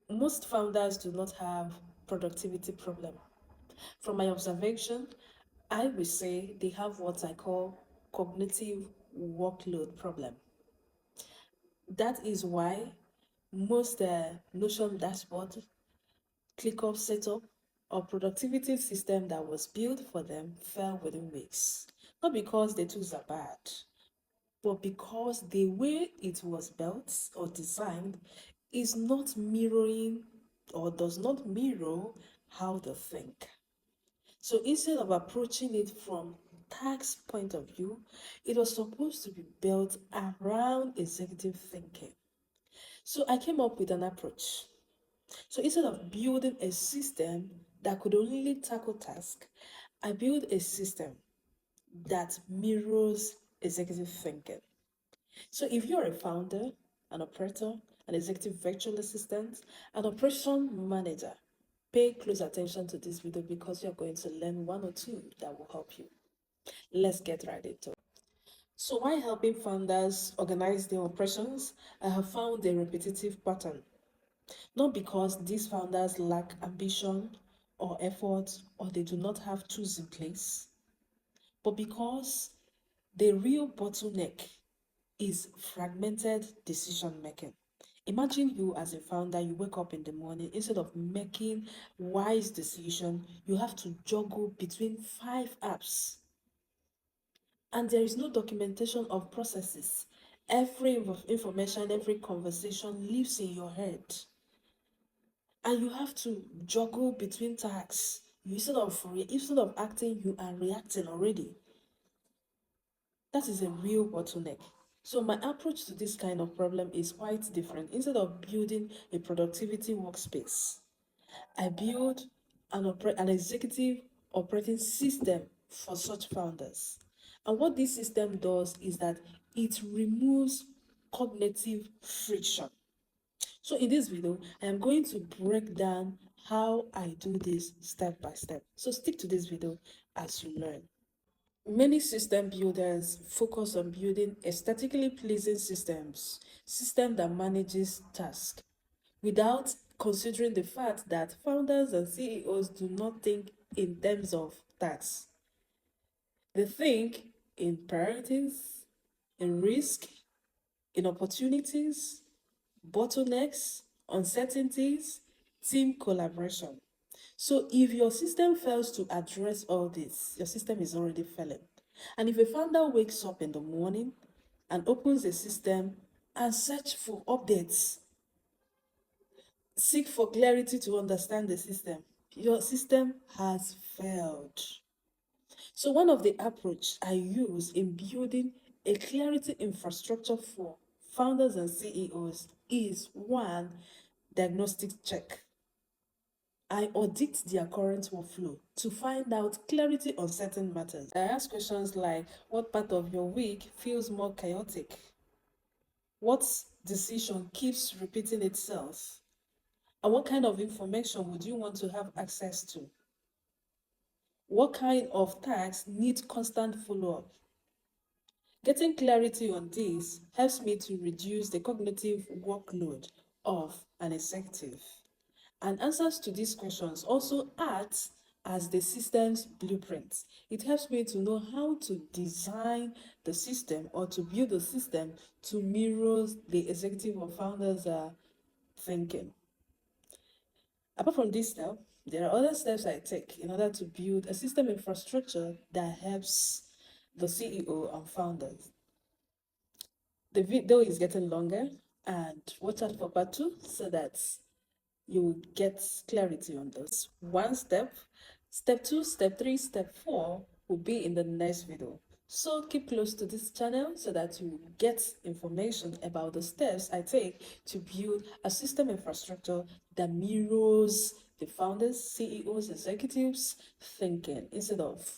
Most founders do not have productivity problem. From my observation, I would say they have what I call cognitive workload problem. That is why most Notion dashboard, ClickUp setup, or productivity system that was built for them fell within weeks. Not because the tools are bad, but because the way it was built or designed is not mirroring or does not mirror how they think. So instead of approaching it from tax point of view, it was supposed to be built around executive thinking. So I came up with an approach. So instead of building a system that could only tackle tasks, I built a system that mirrors executive thinking. So if you're a founder, an operator, an executive virtual assistant, an operation manager, pay close attention to this video because you're going to learn one or two that will help you. Let's get right into it. So while helping founders organize their operations, I have found a repetitive pattern. Not because these founders lack ambition or effort or they do not have tools in place, but because the real bottleneck is fragmented decision making. Imagine you as a founder, you wake up in the morning, instead of making wise decision, you have to juggle between 5 apps. And there is no documentation of processes. Every information, every conversation lives in your head. And you have to juggle between tasks. Instead of acting, you are reacting already. That is a real bottleneck. So my approach to this kind of problem is quite different. Instead of building a productivity workspace, I build an executive operating system for such founders. And what this system does is that it removes cognitive friction. So in this video, I am going to break down how I do this step by step. So stick to this video as you learn. Many system builders focus on building aesthetically pleasing system that manages tasks, without considering the fact that founders and CEOs do not think in terms of tasks. They think in priorities, in risk, in opportunities, bottlenecks, uncertainties, team collaboration. So if your system fails to address all this, your system is already failing. And if a founder wakes up in the morning and opens a system and search for updates, seek for clarity to understand the system, your system has failed. So one of the approach I use in building a clarity infrastructure for founders and CEOs is one, diagnostic check. I audit their current workflow to find out clarity on certain matters. I ask questions like, what part of your week feels more chaotic? What decision keeps repeating itself? And what kind of information would you want to have access to? What kind of tasks need constant follow-up? Getting clarity on this helps me to reduce the cognitive workload of an executive. And answers to these questions also act as the system's blueprint. It helps me to know how to design the system or to build a system to mirror the executive or founders are thinking. Apart from this step, there are other steps I take in order to build a system infrastructure that helps the CEO and founders. The video is getting longer, and watch out for part 2 so that you will get clarity on this. One step, step 2, step 3, step 4 will be in the next video. So keep close to this channel so that you get information about the steps I take to build a system infrastructure that mirrors the founders, CEOs, executives thinking instead of